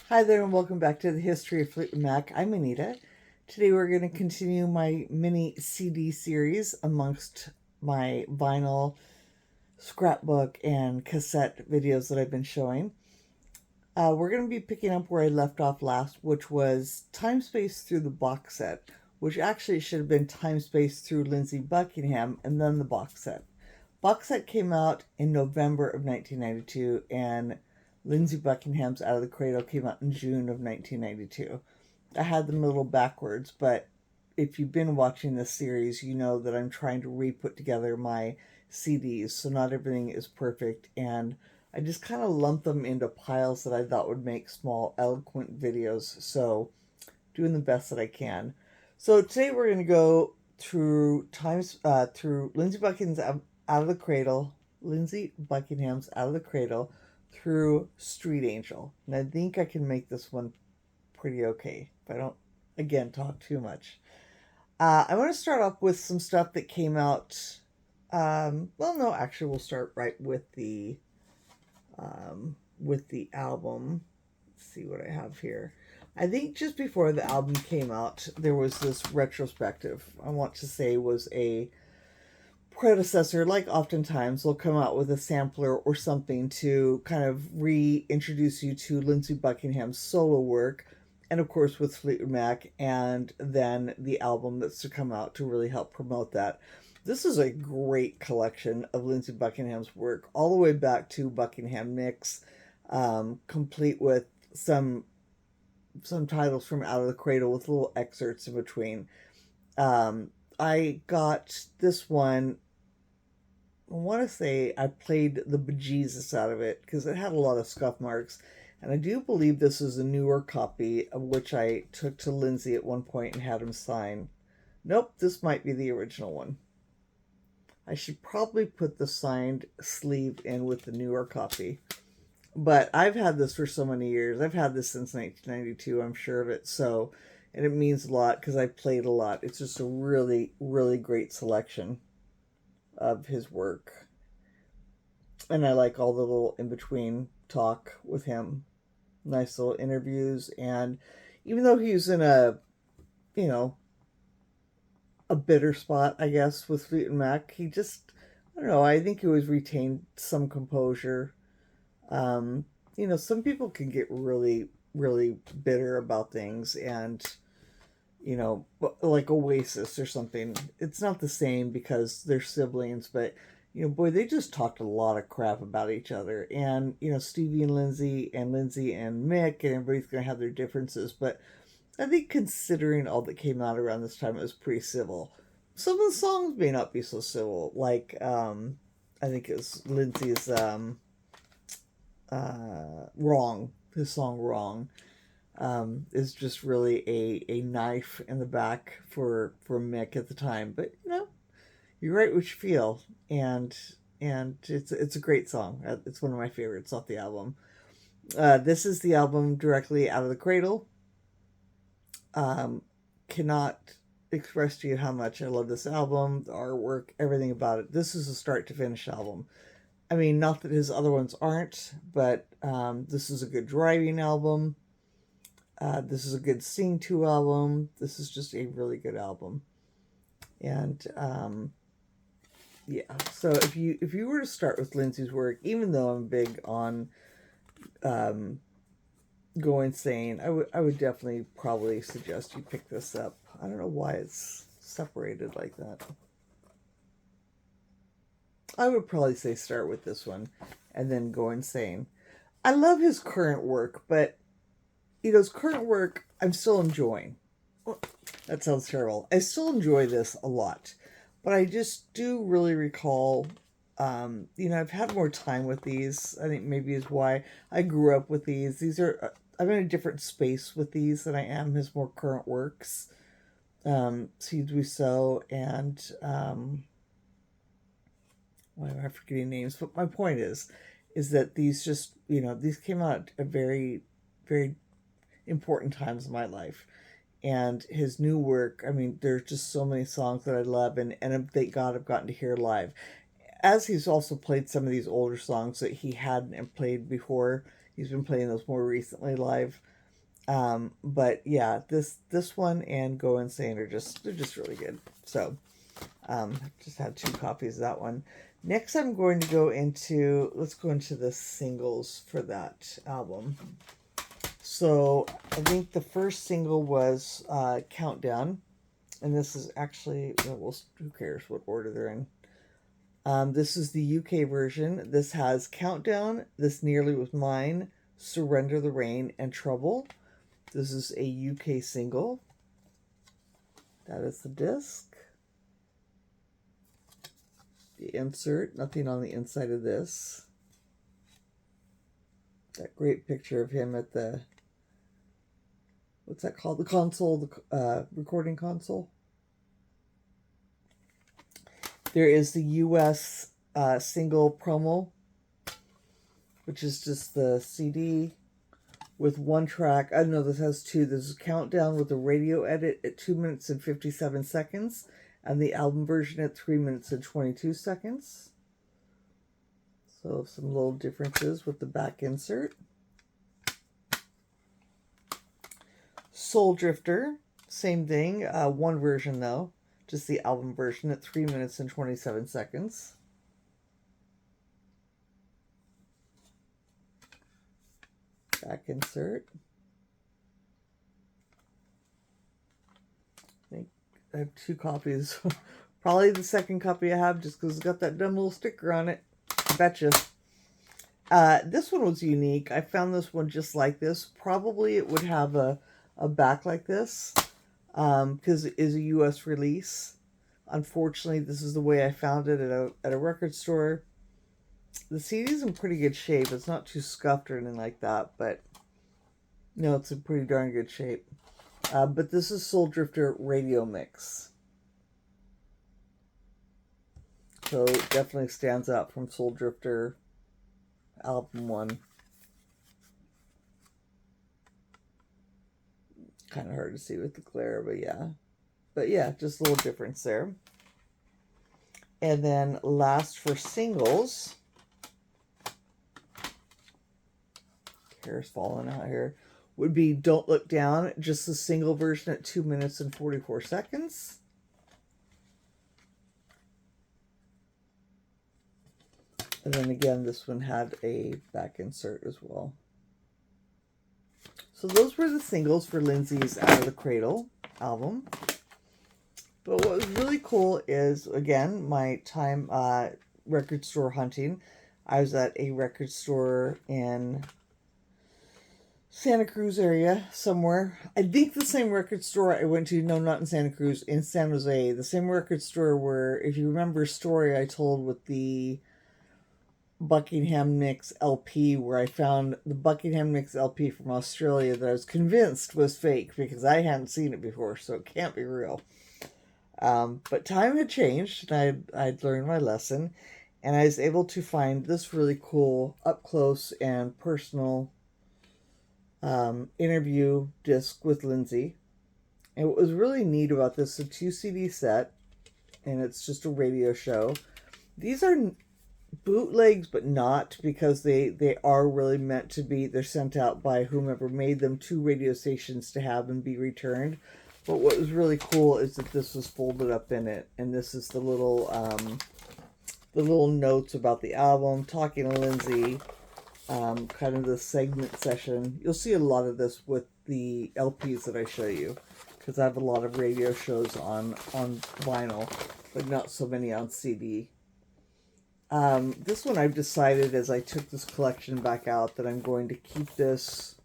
Hi there and welcome back to the History of Fleetwood Mac. I'm Anita. Today we're going to continue my mini CD series amongst my vinyl, scrapbook, and cassette videos that I've been showing. We're going to be picking up where I left off last, which was Time Space through the box set, which actually should have been Time Space through Lindsey Buckingham and then the box set. Box set came out in November of 1992 and Lindsey Buckingham's Out of the Cradle came out in June of 1992. I had them a little backwards, but if you've been watching this series, you know that I'm trying to re-put together my CDs, so not everything is perfect, and I just kind of lump them into piles that I thought would make small, eloquent videos, so doing the best that I can. So today we're going to go through Lindsey Buckingham's Out of the Cradle, Lindsey Buckingham's Out of the Cradle, through Street Angel. And I think I can make this one pretty okay if I don't, again, talk too much. I want to start off with some stuff that came out. Well, no, actually, we'll start right with the album. Let's see what I have here. I think just before the album came out, there was this retrospective. I want to say was a predecessor, like oftentimes they'll come out with a sampler or something to kind of reintroduce you to Lindsey Buckingham's solo work, and of course with Fleetwood Mac, and then the album that's to come out to really help promote that. This is a great collection of Lindsey Buckingham's work, all the way back to Buckingham Nicks, complete with some titles from Out of the Cradle with little excerpts in between. I got this one. I want to say I played the bejesus out of it because it had a lot of scuff marks. And I do believe this is a newer copy of which I took to Lindsey at one point and had him sign. Nope, this might be the original one. I should probably put the signed sleeve in with the newer copy. But I've had this for so many years. I've had this since 1992, I'm sure of it. So, and it means a lot because I played a lot. It's just a really, really great selection of his work. And I like all the little in-between talk with him. Nice little interviews. And even though he's in a bitter spot, I guess, with Fleetwood Mac, he just, I don't know, I think he always retained some composure. Some people can get really, really bitter about things, and like Oasis or something. It's not the same because they're siblings, but boy, they just talked a lot of crap about each other. And Stevie and Lindsey and Mick, and everybody's gonna have their differences, but I think considering all that came out around this time, it was pretty civil. Some of the songs may not be so civil, like I think it was Lindsey's "Wrong." His song "Wrong." Is just really a knife in the back for Mick at the time. But you write what you feel, and it's a great song. It's one of my favorites off the album. This is the album directly Out of the Cradle. Cannot express to you how much I love this album, the artwork, everything about it. This is a start to finish album. I mean, not that his other ones aren't, but this is a good driving album. This is a good sing to album. This is just a really good album. And yeah, so if you were to start with Lindsey's work, even though I'm big on Go Insane, I would definitely probably suggest you pick this up. I don't know why it's separated like that. I would probably say start with this one and then Go Insane. I love his current work, but his current work I'm still enjoying. Well, that sounds terrible. I still enjoy this a lot, but I just do really recall, I've had more time with these. I think maybe is why I grew up with these. I'm in a different space with these than I am his more current works. Seeds We Sow and, why am I forgetting names? But my point is that these just, these came out at very, very important times in my life. And his new work, I mean, there's just so many songs that I love, and thank God I've gotten to hear live. As he's also played some of these older songs that he hadn't played before. He's been playing those more recently live. But yeah, this one and Go Insane they're just really good. So just had 2 copies of that one. Next, I'm going to let's go into the singles for that album. So I think the first single was Countdown. And this is actually, well, who cares what order they're in. This is the UK version. This has Countdown, This Nearly Was Mine, Surrender the Rain, and Trouble. This is a UK single. That is the disc. The insert, nothing on the inside of this. That great picture of him at the, what's that called? The console, the recording console. There is the US single promo, which is just the CD with 1 track. I don't know, this has 2. There's a Countdown with a radio edit at 2 minutes and 57 seconds, and the album version at 3 minutes and 22 seconds. So some little differences with the back insert. Soul Drifter, same thing, 1 version though. Just the album version at 3 minutes and 27 seconds. Back insert. I think I have 2 copies. Probably the second copy I have just because it's got that dumb little sticker on it. I betcha. This one was unique. I found this one just like this. Probably it would have a back like this. Because it is a U.S. release. Unfortunately, this is the way I found it at a record store. The CD's in pretty good shape. It's not too scuffed or anything like that, but no, it's in pretty darn good shape. But this is Soul Drifter Radio Mix. So it definitely stands out from Soul Drifter album 1. Kind of hard to see with the glare, but yeah. But yeah, just a little difference there. And then last for singles. Hair's falling out here. Would be Don't Look Down. Just the single version at 2 minutes and 44 seconds. And then again, this one had a back insert as well. So those were the singles for Lindsey's Out of the Cradle album. But what was really cool is, again, my time record store hunting. I was at a record store in Santa Cruz area somewhere. I think the same record store I went to, no, not in Santa Cruz, in San Jose. The same record store where, if you remember a story I told with the Buckingham Nicks LP, where I found the Buckingham Nicks LP from Australia that I was convinced was fake because I hadn't seen it before, so it can't be real. But time had changed, and I'd learned my lesson, and I was able to find this really cool up close and personal interview disc with Lindsey. And what was really neat about this, a 2 CD set, and it's just a radio show. These are bootlegs, but not, because they are really meant to be. They're sent out by whomever made them to radio stations to have and be returned. But what was really cool is that this was folded up in it, and this is the little notes about the album, talking to Lindsey, kind of the segment session. You'll see a lot of this with the LPs that I show you, because I have a lot of radio shows on vinyl, but not so many on CD. This one I've decided, as I took this collection back out, that I'm going to keep this.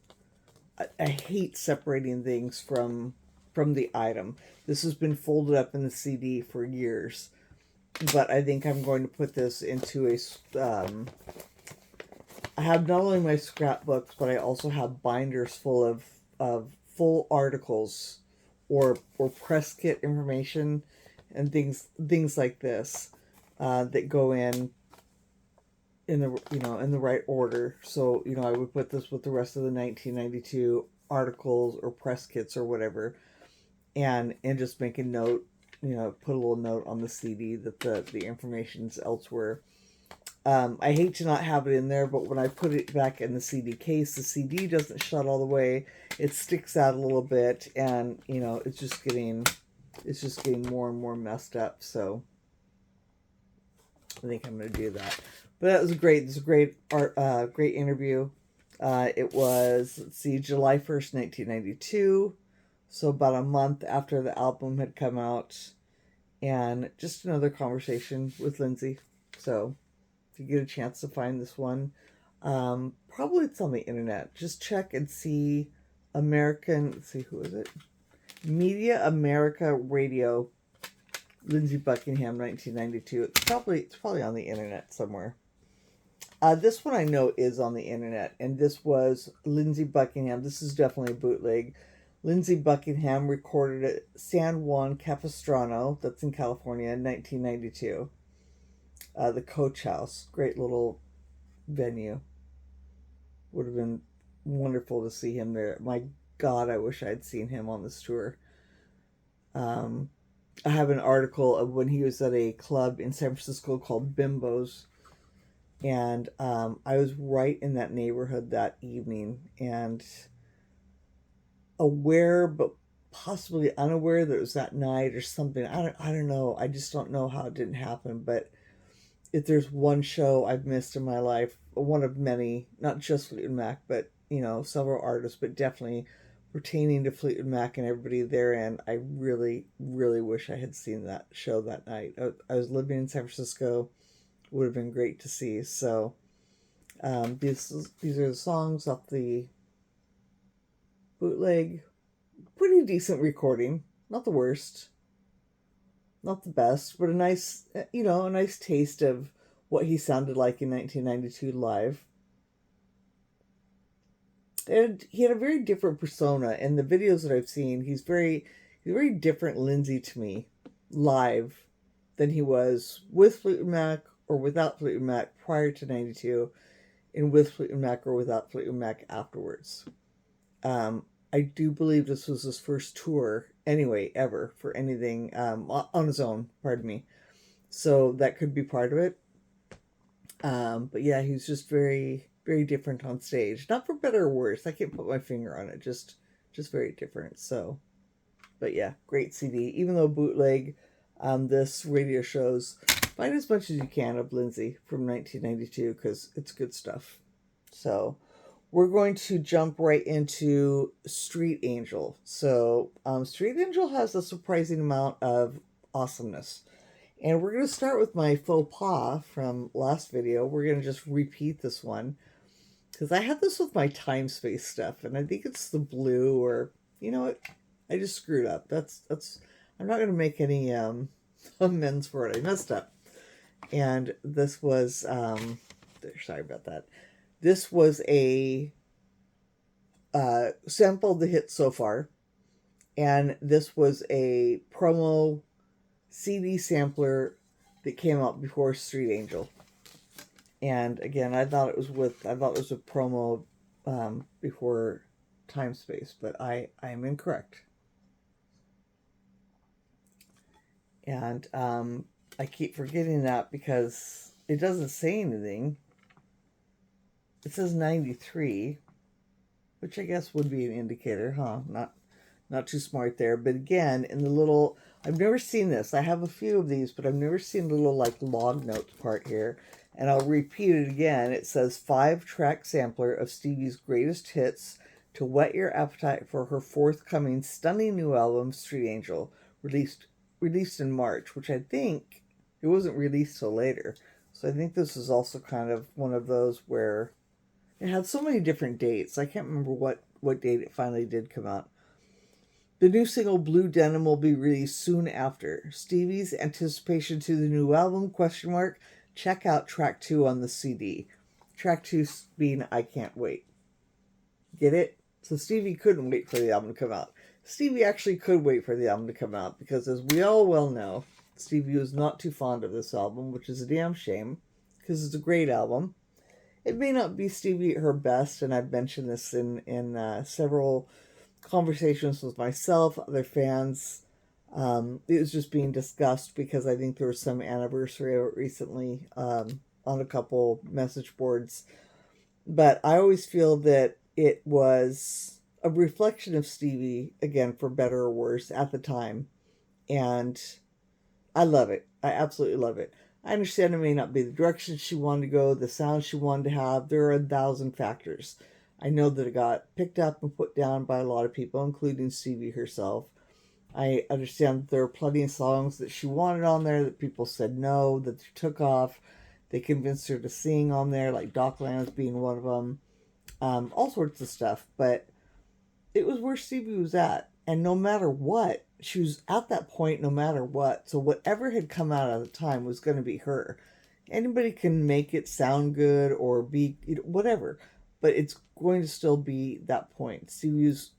I hate separating things from the item. This has been folded up in the CD for years, but I think I'm going to put this into a I have not only my scrapbooks, but I also have binders full of full articles or press kit information and things like this that go in the in the right order. So I would put this with the rest of the 1992 articles or press kits or whatever, and just make a note, put a little note on the CD that the information's elsewhere. I hate to not have it in there, but when I put it back in the CD case, the CD doesn't shut all the way. It sticks out a little bit, and you know, it's just getting more and more messed up. So I think I'm going to do that. But that was great. It was a great art, great interview. It was, let's see, July 1st, 1992. So about a month after the album had come out, and just another conversation with Lindsey. So if you get a chance to find this one, probably it's on the internet. Just check and see let's see, who is it? Media America Radio, Lindsey Buckingham, 1992. It's probably on the internet somewhere. This one I know is on the internet, and this was Lindsey Buckingham. This is definitely a bootleg. Lindsey Buckingham recorded at San Juan Capistrano, that's in California, in 1992. The Coach House, great little venue. Would have been wonderful to see him there. My God, I wish I'd seen him on this tour. I have an article of when he was at a club in San Francisco called Bimbo's, and I was right in that neighborhood that evening, and aware but possibly unaware that it was that night or something. I don't know. I just don't know how it didn't happen. But if there's one show I've missed in my life, one of many, not just Fleetwood Mac, but you know, several artists, but definitely pertaining to Fleetwood Mac and everybody therein, I really, really wish I had seen that show that night. I was living in San Francisco. Would have been great to see. So these are the songs off the bootleg. Pretty decent recording. Not the worst. Not the best, but a nice taste of what he sounded like in 1992 live. And he had a very different persona. In the videos that I've seen, he's very different Lindsey to me live than he was with Fleetwood Mac or without Fleetwood Mac prior to 92, and with Fleetwood Mac or without Fleetwood Mac afterwards. I do believe this was his first tour, anyway, ever, for anything on his own, pardon me. So that could be part of it. But yeah, he's just very, very different on stage. Not for better or worse. I can't put my finger on it. Just very different. So, but yeah, great CD. Even though bootleg, this radio shows, find as much as you can of Lindsey from 1992 because it's good stuff. So we're going to jump right into Street Angel. So Street Angel has a surprising amount of awesomeness. And we're going to start with my faux pas from last video. We're going to just repeat this one. Because I had this with my time space stuff. And I think it's the blue or, you know what? I just screwed up. That's I'm not going to make any amends for it. I messed up. And this was, sorry about that. This was a sample of the hit So Far. And this was a promo CD sampler that came out before Street Angel. And again, I thought it was a promo before Time Space, but I am incorrect. And I keep forgetting that because it doesn't say anything. It says 93, which I guess would be an indicator, huh? Not too smart there. But again, in the little, I've never seen this. I have a few of these, but I've never seen the little like log notes part here. And I'll repeat it again. It says 5-track sampler of Stevie's greatest hits to whet your appetite for her forthcoming stunning new album, Street Angel, released in March, which I think it wasn't released till later. So I think this is also kind of one of those where it had so many different dates. I can't remember what date it finally did come out. The new single Blue Denim will be released soon after. Stevie's anticipation to the new album, ? Check out track 2 on the CD. Track 2 being I Can't Wait. Get it? So Stevie couldn't wait for the album to come out. Stevie actually could wait for the album to come out because, as we all well know, Stevie was not too fond of this album, which is a damn shame because it's a great album. It may not be Stevie at her best, and I've mentioned this in several conversations with myself, other fans. It was just being discussed because I think there was some anniversary of it recently. on a couple message boards. But I always feel that it was a reflection of Stevie, again, for better or worse, at the time. And I love it. I absolutely love it. I understand it may not be the direction she wanted to go, the sound she wanted to have. There are 1,000 factors. I know that it got picked up and put down by a lot of people, including Stevie herself. I understand that there are plenty of songs that she wanted on there that people said no, that they took off. They convinced her to sing on there, like Docklands being one of them. All sorts of stuff. But it was where Stevie was at. And no matter what, she was at that point no matter what. So whatever had come out at the time was going to be her. Anybody can make it sound good or be whatever, but it's going to still be that point. Stevie was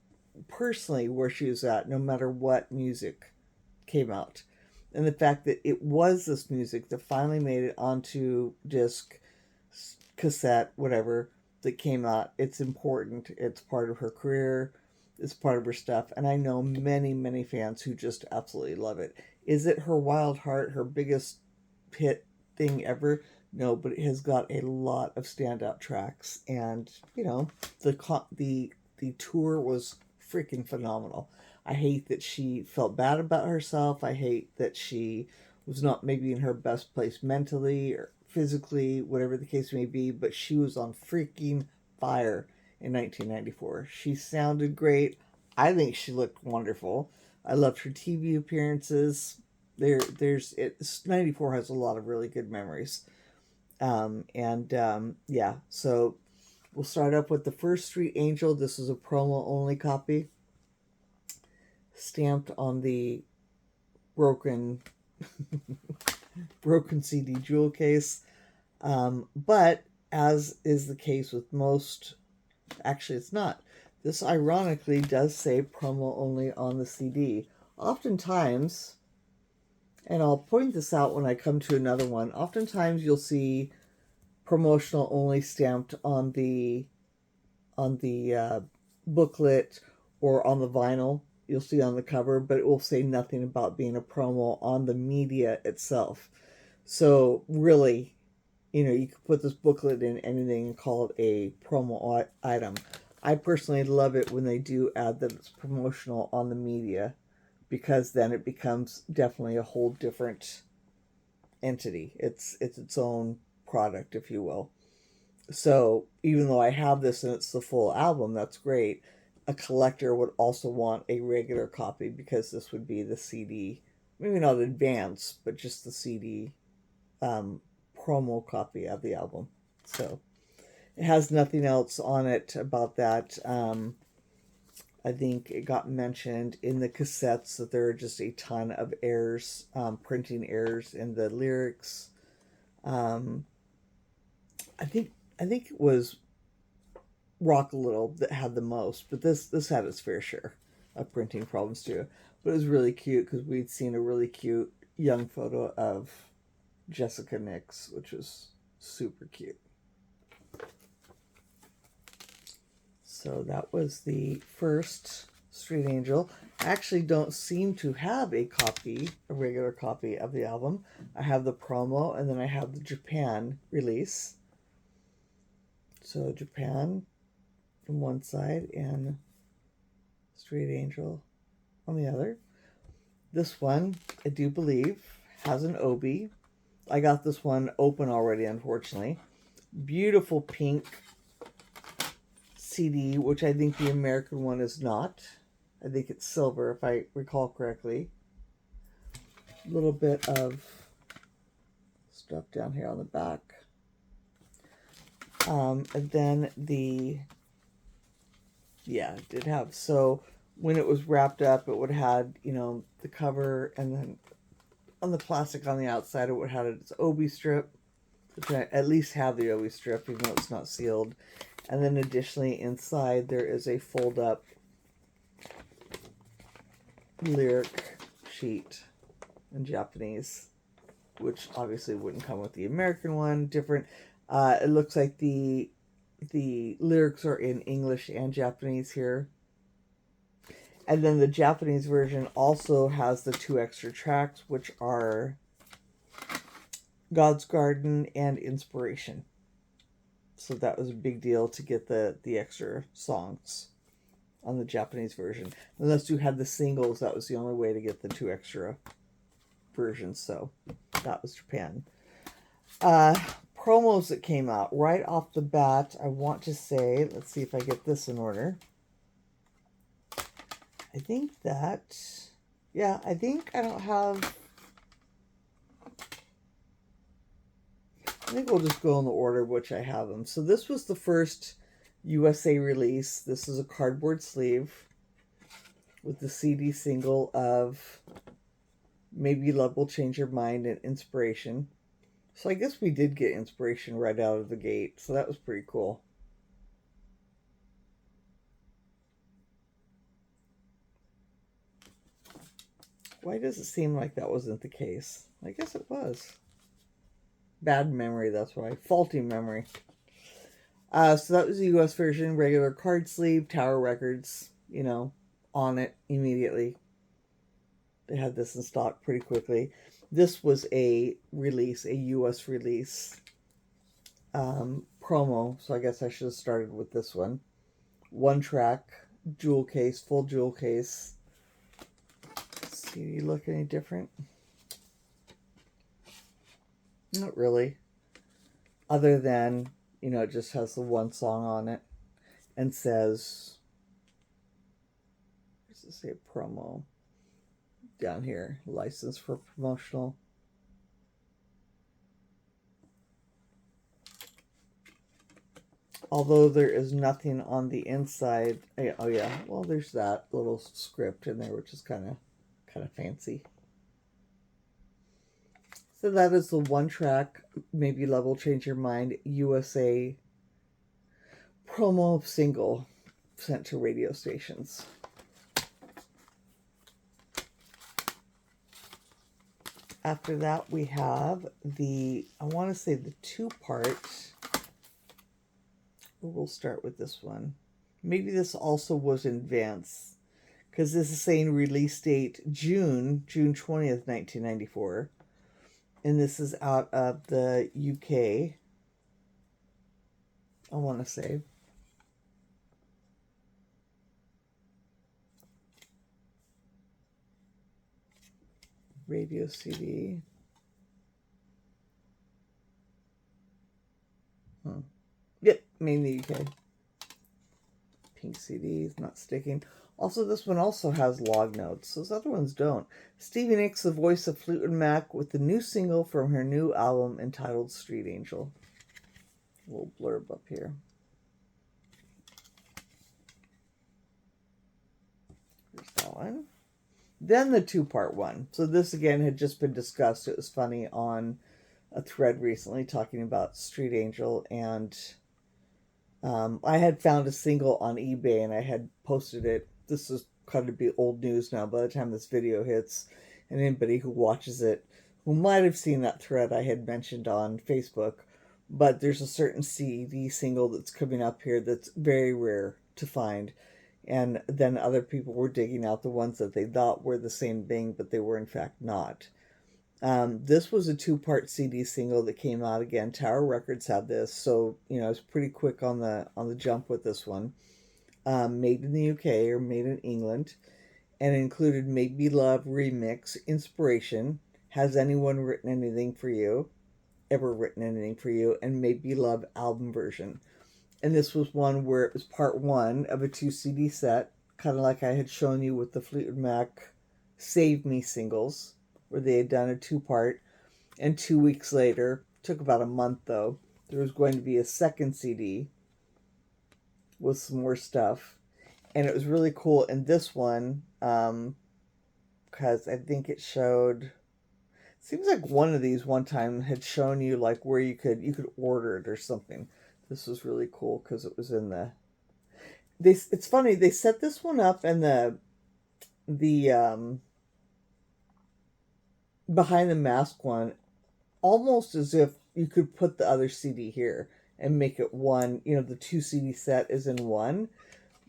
personally where she was at no matter what music came out. And the fact that it was this music that finally made it onto disc, cassette, whatever, that came out, it's important. It's part of her career. It's part of her stuff. And I know many, many fans who just absolutely love it. Is it her Wild Heart, her biggest hit thing ever? No, but it has got a lot of standout tracks. And, the tour was freaking phenomenal. I hate that she felt bad about herself. I hate that she was not maybe in her best place mentally or physically, whatever the case may be, but she was on freaking fire in 1994. She sounded great. I think she looked wonderful. I loved her TV appearances. There's 94 has a lot of really good memories. Yeah, so we'll start up with the first Street Angel. This is a promo only copy, stamped on the broken CD jewel case. But as is the case with most, actually it's not. This ironically does say promo only on the CD. Oftentimes, and I'll point this out when I come to another one, oftentimes you'll see promotional only stamped on the booklet or on the vinyl. You'll see on the cover, but it will say nothing about being a promo on the media itself. So really, you could put this booklet in anything and call it a promo item. I personally love it when they do add that it's promotional on the media, because then it becomes definitely a whole different entity. It's its own product, if you will. So even though I have this and it's the full album, that's great. A collector would also want a regular copy, because this would be the CD, maybe not advance, but just the CD promo copy of the album. So it has nothing else on it about that. I think it got mentioned in the cassettes that there are just a ton of errors, printing errors in the lyrics. I think it was Rock a Little that had the most, but this had its fair share of printing problems too. But it was really cute because we'd seen a really cute young photo of Jessica Nicks, which was super cute. So that was the first Street Angel. I actually don't seem to have a regular copy of the album. I have the promo, and then I have the Japan release. So Japan on one side and Street Angel on the other. This one, I do believe, has an obi. I got this one open already, unfortunately. Beautiful pink CD, which I think the American one is not. I think it's silver, if I recall correctly. A little bit of stuff down here on the back. And then it did have, so when it was wrapped up, it would have had, the cover, and then on the plastic on the outside, it would have its obi strip, which I at least have the obi strip, even though it's not sealed. And then additionally, inside, there is a fold-up lyric sheet in Japanese, which obviously wouldn't come with the American one. Different. It looks like the lyrics are in English and Japanese here. And then the Japanese version also has the 2 extra tracks, which are God's Garden, and Inspiration. So that was a big deal to get the extra songs on the Japanese version. Unless you had the singles, that was the only way to get the 2 extra versions. So that was Japan. Promos that came out right off the bat. I want to say, let's see if I get this in order. I think that, yeah, I think I don't have, I think we'll just go in the order which I have them. So this was the first USA release. This is a cardboard sleeve with the CD single of Maybe Love Will Change Your Mind and Inspiration. So I guess we did get Inspiration right out of the gate. So that was pretty cool. Why does it seem like that wasn't the case? I guess it was. Bad memory, that's why. Faulty memory. So that was the US version. Regular card sleeve, Tower Records, you know, on it immediately. They had this in stock pretty quickly. This was a release, a US release promo. So I guess I should have started with this one. 1 track, jewel case, full jewel case. Do you look any different? Not really. Other than, you know, it just has the 1 song on it and says, where's it say promo? Down here, license for promotional. Although there is nothing on the inside. Oh yeah, well there's that little script in there, which is kind of fancy. So that is the 1 track, Maybe Love Will Change Your Mind, USA promo single sent to radio stations. After that, we have the, I want to say the 2-part. We'll start with this one. Maybe this also was in advance, because this is saying release date June 20th, 1994. And this is out of the UK, I want to say. Radio CD. Yep, made in the UK. Pink CD is not sticking. Also, this one also has log notes. Those other ones don't. Stevie Nicks, the voice of Fleetwood Mac, with the new single from her new album entitled Street Angel. A little blurb up here. Here's that one. Then the 2-part one. So this, again, had just been discussed. It was funny on a thread recently talking about Street Angel, and I had found a single on eBay and I had posted it. This is kind of be old news now by the time this video hits, and anybody who watches it who might have seen that thread I had mentioned on Facebook. But there's a certain CD single that's coming up here that's very rare to find, and then other people were digging out the ones that they thought were the same thing, but they were in fact not. This was a 2-part CD single that came out again. Tower Records had this, so you know, it's pretty quick on the jump with this one. Made in the UK, or made in England, and it included Maybe Love Remix, Inspiration, Has Anyone Written Anything for You, Ever Written Anything for You, and Maybe Love album version. And this was one where it was part 1 of a 2 CD set, kind of like I had shown you with the Fleetwood Mac Save Me singles, where they had done a 2-part, and 2 weeks later, took about a month though, there was going to be a 2nd CD with some more stuff. And it was really cool in this one, because I think it showed, seems like one of these one time had shown you like where you could order it or something. This was really cool because it was in the, it's funny, they set this one up, and the Behind the Mask one, almost as if you could put the other CD here and make it one, you know, the 2 CD set is in one.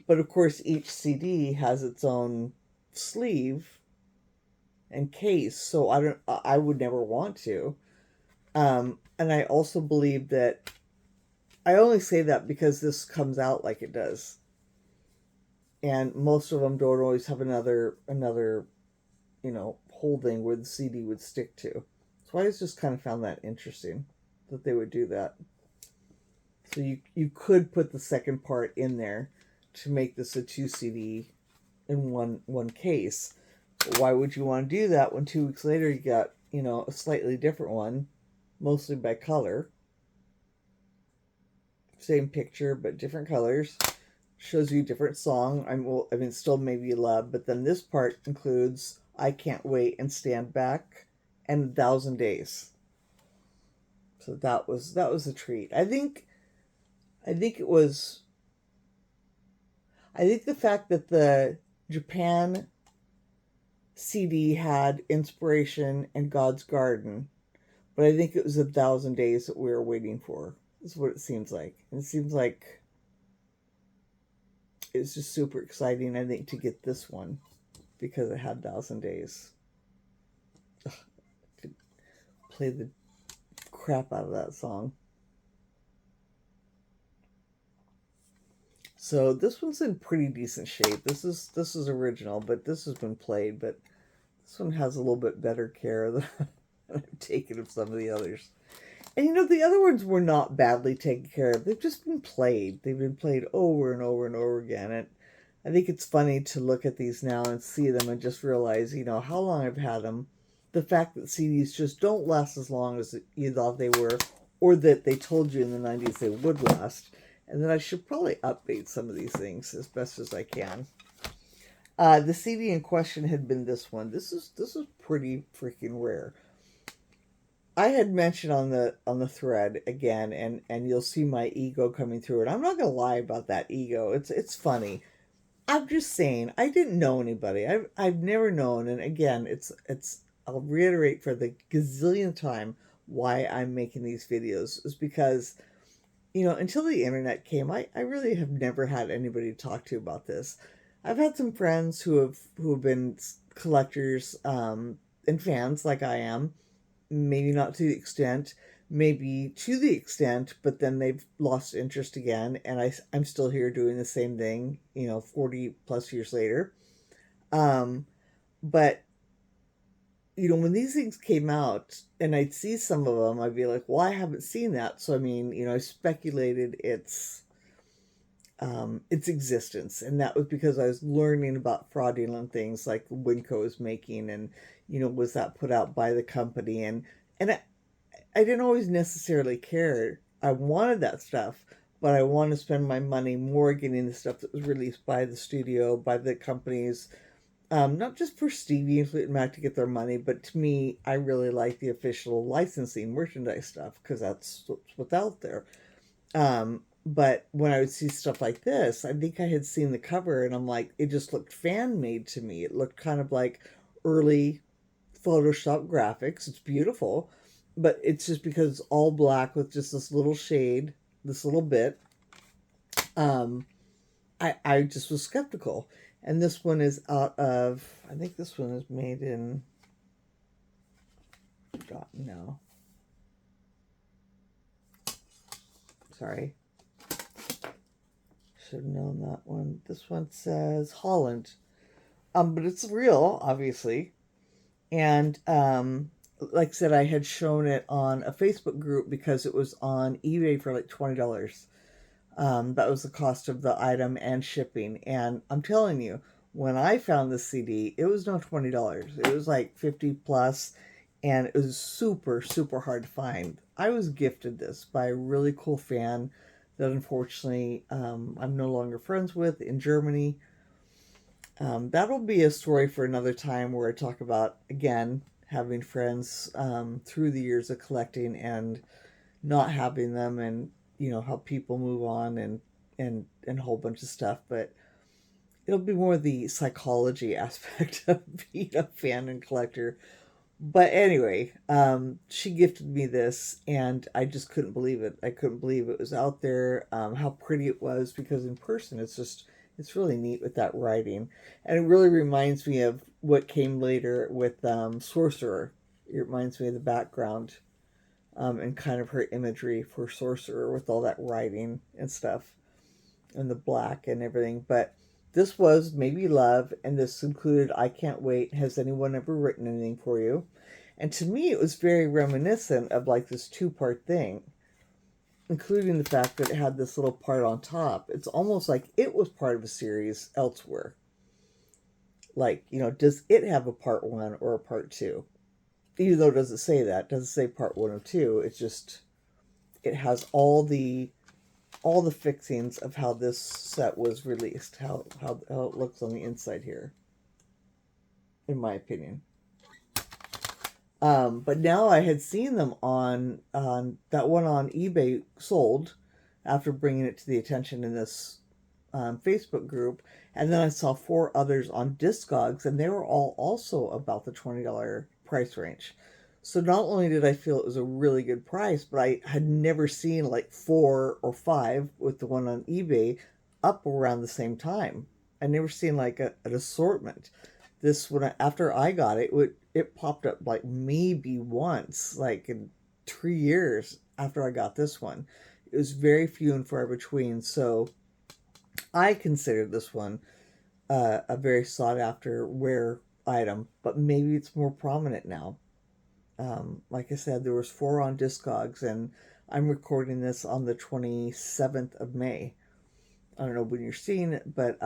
But of course, each CD has its own sleeve and case, so I would never want to. And I also believe that, I only say that because this comes out like it does. And most of them don't always have another holding where the CD would stick to. So I just kind of found that interesting that they would do that. So you could put the second part in there to make this a 2 CD in one case. But why would you want to do that when 2 weeks later you got, a slightly different one, mostly by color? Same picture but different colors. Shows you a different song. Still Maybe You Love, but then this part includes I Can't Wait and Stand Back and 1,000 Days. So that was a treat. I think the fact that the Japan CD had Inspiration and God's Garden, but I think it was 1,000 Days that we were waiting for. Is what it seems like. And it seems like it's just super exciting, I think, to get this one because it had 1,000 Days. Ugh, I could play the crap out of that song. So this one's in pretty decent shape. This is original, but this has been played. But this one has a little bit better care than I've taken of some of the others. And the other ones were not badly taken care of. They've just been played. They've been played over and over and over again. And I think it's funny to look at these now and see them and just realize, how long I've had them. The fact that CDs just don't last as long as you thought they were, or that they told you in the 90s they would last. And then I should probably update some of these things as best as I can. The CD in question had been this one. This is pretty freaking rare. I had mentioned on the thread again, and you'll see my ego coming through. And I'm not gonna lie about that ego. It's funny. I'm just saying I didn't know anybody. I've never known. And again, it's I'll reiterate for the gazillionth time why I'm making these videos is because, until the internet came, I really have never had anybody to talk to about this. I've had some friends who have been collectors and fans like I am. Maybe not to the extent, maybe to the extent, but then they've lost interest again, and I'm still here doing the same thing, 40 plus years later. But when these things came out and I'd see some of them, I'd be like, well, I haven't seen that. So, I speculated its existence. And that was because I was learning about fraudulent things like Winco is making, and, was that put out by the company? And I didn't always necessarily care. I wanted that stuff, but I want to spend my money more getting the stuff that was released by the studio, by the companies. Not just for Stevie and Fleetwood Mac to get their money, but to me, I really like the official licensing merchandise stuff because that's what's out there. But when I would see stuff like this, I think I had seen the cover and I'm like, it just looked fan made to me. It looked kind of like early Photoshop graphics. It's beautiful, but it's just because it's all black with just this little shade, this little bit. I just was skeptical. And this one is out of, I think this one is made in, no. Sorry. Should have known that one. This one says Holland. But it's real, obviously. And like I said, I had shown it on a Facebook group because it was on eBay for like $20. That was the cost of the item and shipping. And I'm telling you, when I found the CD, it was not $20. It was like 50 plus, and it was super, super hard to find. I was gifted this by a really cool fan that unfortunately I'm no longer friends with in Germany. That'll be a story for another time where I talk about, again, having friends through the years of collecting and not having them, and how people move on and a whole bunch of stuff. But it'll be more the psychology aspect of being a fan and collector. But anyway, she gifted me this, and I just couldn't believe it. I couldn't believe it was out there, how pretty it was, because in person it's really neat with that writing. And it really reminds me of what came later with Sorcerer. It reminds me of the background and kind of her imagery for Sorcerer with all that writing and stuff and the black and everything. But this was Maybe Love, and this included I Can't Wait, Has Anyone Ever Written Anything for You? And to me, it was very reminiscent of like this two-part thing, including the fact that it had this little part on top. It's almost like it was part of a series elsewhere. Like, does it have a part one or a part two? Even though it doesn't say that, it doesn't say part one or two. It's just, it has all the fixings of how this set was released, how it looks on the inside here, in my opinion. But now I had seen them on that one on eBay sold after bringing it to the attention in this Facebook group, and then I saw 4 others on Discogs, and they were all also about the $20 price range. So not only did I feel it was a really good price, but I had never seen like 4 or 5 with the one on eBay up around the same time. I never seen like an assortment. This one, after I got it, it popped up like maybe once, like in 3 years after I got this one. It was very few and far between. So I consider this one a very sought after rare item, but maybe it's more prominent now. Like I said, there was 4 on Discogs, and I'm recording this on the 27th of May. I don't know when you're seeing it, but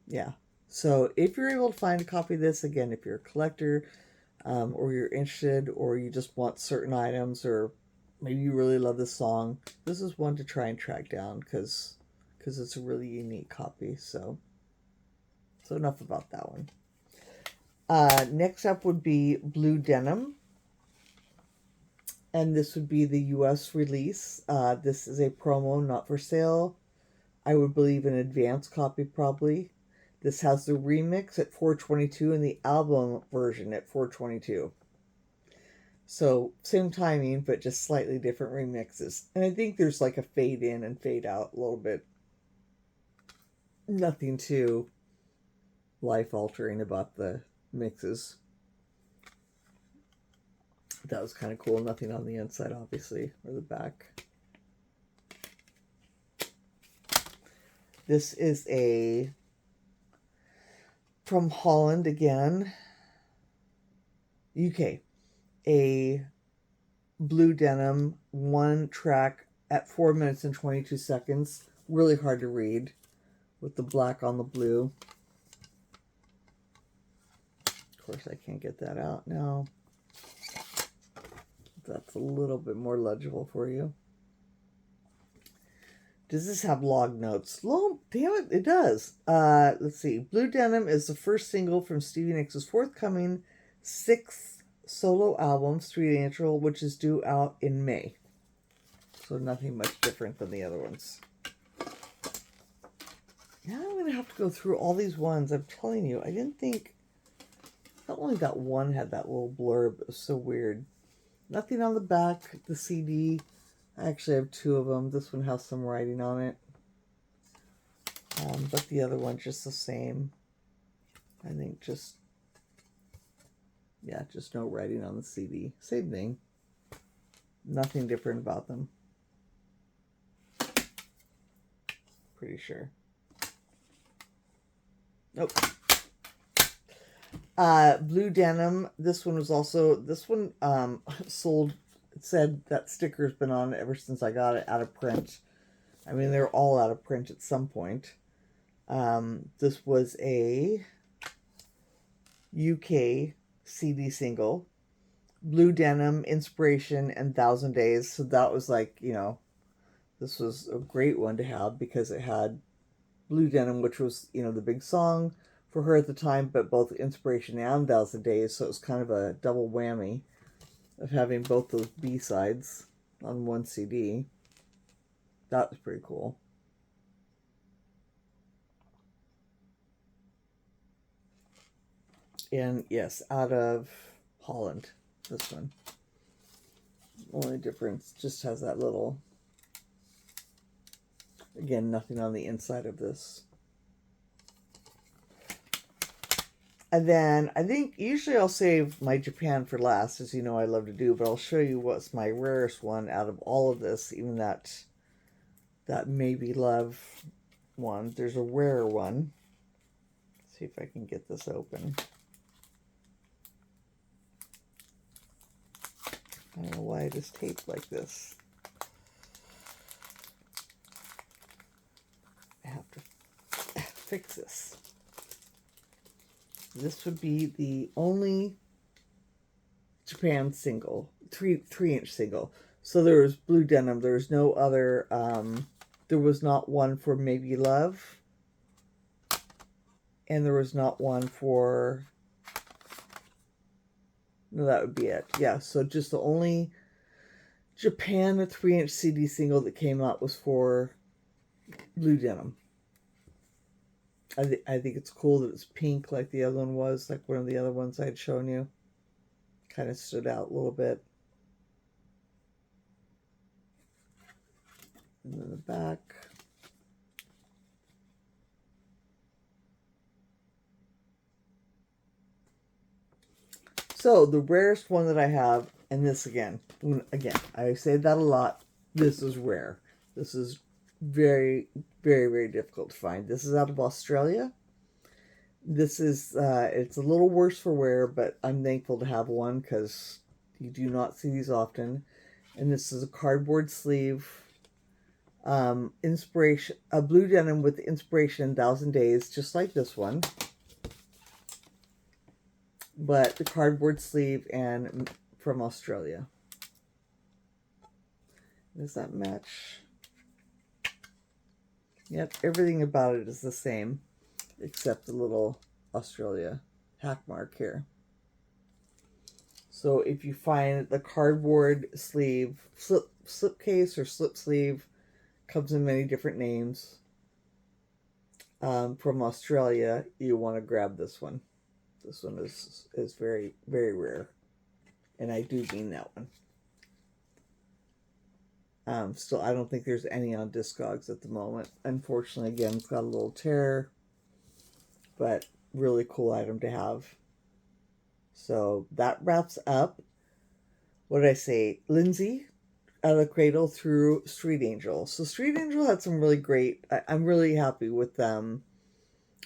yeah. So if you're able to find a copy of this, again, if you're a collector, or you're interested, or you just want certain items, or maybe you really love this song, this is one to try and track down because it's a really unique copy. So enough about that one. Next up would be Blue Denim. And this would be the US release. This is a promo, not for sale. I would believe an advance copy probably. This has the remix at 422 and the album version at 422. So same timing, but just slightly different remixes. And I think there's like a fade in and fade out a little bit. Nothing too life altering about the mixes. That was kind of cool. Nothing on the inside, obviously, or the back. This is from Holland again, UK, a Blue Denim 1 track at 4 minutes and 22 seconds. Really hard to read with the black on the blue. Of course, I can't get that out now. That's a little bit more legible for you. Does this have log notes? Damn it, it does. Let's see. Blue Denim is the first single from Stevie Nicks' forthcoming 6th solo album, Street Angel, which is due out in May. So nothing much different than the other ones. Now I'm going to have to go through all these ones. I'm telling you, I didn't think... Not only that one had that little blurb. It was so weird. Nothing on the back. The CD... I actually have 2 of them. This one has some writing on it. But the other one's just the same. I think just no writing on the CD. Same thing. Nothing different about them. Pretty sure. Nope. Blue Denim. This one sold. It said that sticker's been on ever since I got it out of print. I mean, they're all out of print at some point. This was a UK CD single. Blue Denim, Inspiration, and 1,000 Days. So that was like, this was a great one to have because it had Blue Denim, which was, the big song for her at the time, but both Inspiration and 1,000 Days. So it was kind of a double whammy of having both those B-sides on one CD. That was pretty cool. And yes, out of Holland, this one. Only difference, just has that little, again, nothing on the inside of this. And then I think usually I'll save my Japan for last, as you know I love to do, but I'll show you what's my rarest one out of all of this, even that Maybe Love one. There's a rarer one. Let's see if I can get this open. I don't know why it is taped like this. I have to fix this. This would be the only Japan single, 3-inch single. So there was blue denim. There was no other. There was not one for Maybe Love, and there was not one for. No, that would be it. Yeah. So just the only Japan 3-inch CD single that came out was for blue denim. I think it's cool that it's pink like the other one was, like one of the other ones I had shown you. Kind of stood out a little bit. And then the back. So the rarest one that I have, and this again, I say that a lot, this is rare. This is very, very, very difficult to find. This is out of Australia. This is, it's a little worse for wear, but I'm thankful to have one because you do not see these often. And this is a cardboard sleeve, inspiration, a blue denim with inspiration 1,000 days, just like this one. But the cardboard sleeve and from Australia. Does that match? Yep, everything about it is the same, except the little Australia hack mark here. So if you find the cardboard sleeve, slip case or slip sleeve, comes in many different names, from Australia, you want to grab this one. This one is very, very rare. And I do mean that one. Still, I don't think there's any on Discogs at the moment. Unfortunately, again, it's got a little tear. But really cool item to have. So that wraps up, what did I say? Lindsey out of Cradle through Street Angel. So Street Angel had some really great, I'm really happy with them.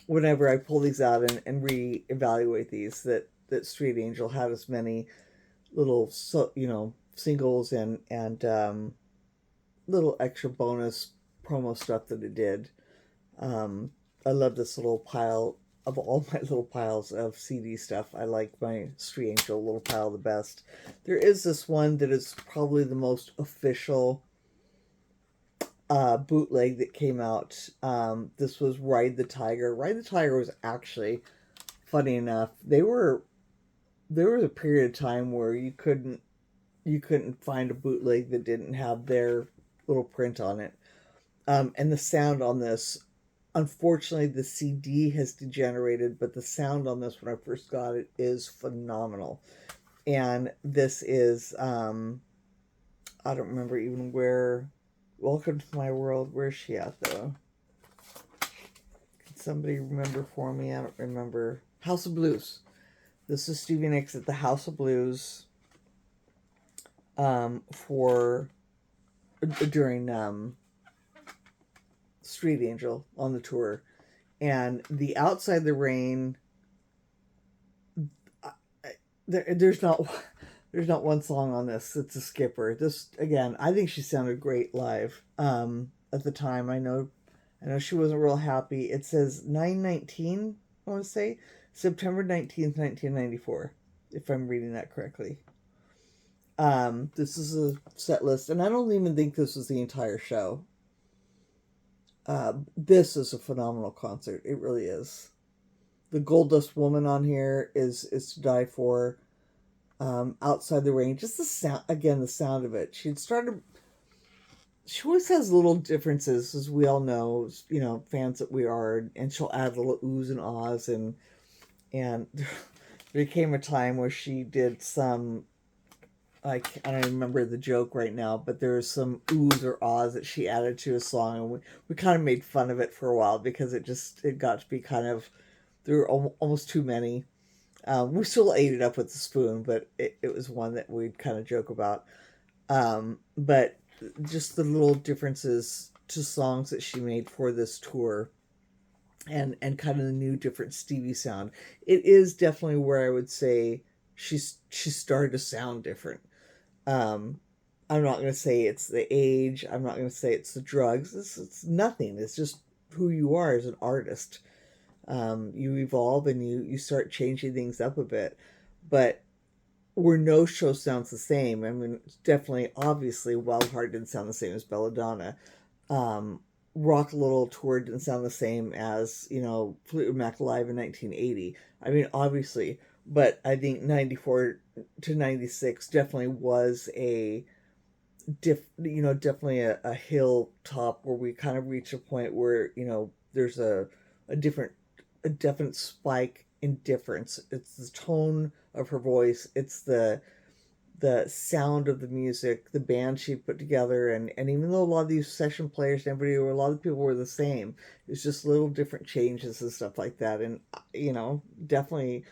Whenever I pull these out and reevaluate these, that Street Angel had as many little, singles and little extra bonus promo stuff that it did. I love this little pile of all my little piles of CD stuff. I like my Street Angel little pile the best. There is this one that is probably the most official bootleg that came out. This was Ride the Tiger. Ride the Tiger was actually, funny enough, there was a period of time where you couldn't find a bootleg that didn't have their little print on it. And the sound on this, unfortunately the CD has degenerated, but the sound on this when I first got it is phenomenal. And this is, I don't remember even where, Welcome to My World, where's she at though? Can somebody remember for me? I don't remember. House of Blues. This is Stevie Nicks at the House of Blues during Street Angel on the tour. And the Outside the Rain, there's not one song on this. It's a skipper. This, again, I think she sounded great live. At the time, I know she wasn't real happy. It says 9/19, I want to say September 19th, 1994, if I'm reading that correctly. This is a set list, and I don't even think this was the entire show. This is a phenomenal concert. It really is. The Gold Dust Woman on here is to die for. Outside the Rain, just the sound, again, the sound of it. She always has little differences, as we all know, fans that we are, and she'll add little oohs and ahs, and there came a time where she did some, I don't remember the joke right now, but there was some oohs or ahs that she added to a song, and we kind of made fun of it for a while because it got to be kind of, there were almost too many. We still ate it up with a spoon, but it was one that we'd kind of joke about. But just the little differences to songs that she made for this tour, and kind of the new different Stevie sound. It is definitely where I would say she started to sound different. Um, I'm not going to say it's the age. I'm not going to say it's the drugs. It's nothing. It's just who you are as an artist. You evolve and you start changing things up a bit, but where no show sounds the same. I mean, definitely, obviously, Wild Heart didn't sound the same as Belladonna. Um, Rock a Little Tour didn't sound the same as, Fleetwood Mac Live in 1980. I mean, obviously, but I think 94 to 96 definitely was definitely a hilltop where we kind of reach a point where, there's a different, a definite spike in difference. It's the tone of her voice. It's the sound of the music, the band she put together, and even though a lot of these session players and everybody, or a lot of people were the same, it's just little different changes and stuff like that. And definitely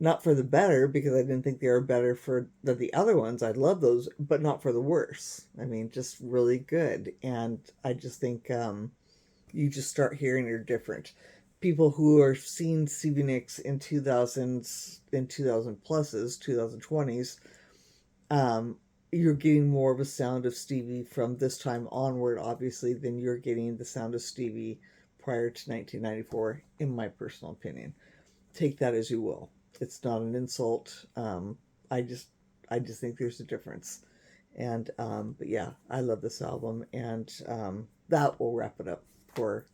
not for the better, because I didn't think they were better for the other ones. I love those, but not for the worse. I mean, just really good. And I just think you just start hearing they're different. People who are seeing Stevie Nicks in 2000s, in 2000 pluses, 2020s, you're getting more of a sound of Stevie from this time onward, obviously, than you're getting the sound of Stevie prior to 1994, in my personal opinion. Take that as you will. It's not an insult. I just, I just think there's a difference. And but yeah, I love this album, and that will wrap it up for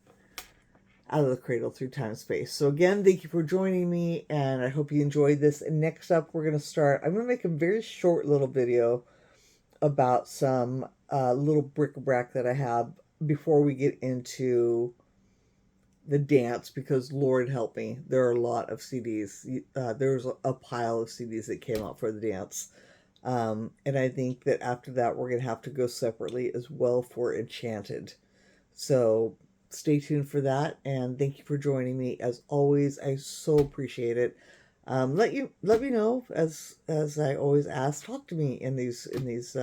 Out of the Cradle Through Time and Space. So again, thank you for joining me, and I hope you enjoyed this. And next up, we're gonna start. I'm gonna make a very short little video about some little bric-a-brac that I have before we get into the dance, because Lord help me, there are a lot of CDs. There's a pile of CDs that came out for the dance. And I think that after that, we're going to have to go separately as well for Enchanted. So stay tuned for that. And thank you for joining me. As always, I so appreciate it. Let me know, as I always ask, talk to me in these things,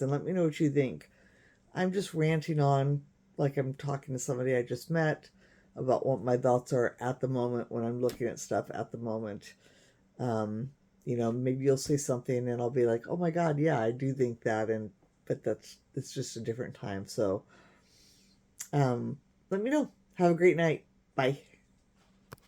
and let me know what you think. I'm just ranting on like I'm talking to somebody I just met about what my thoughts are at the moment when I'm looking at stuff at the moment. Maybe you'll say something and I'll be like, "Oh my God, yeah, I do think that," but it's just a different time. So, let me know. Have a great night. Bye.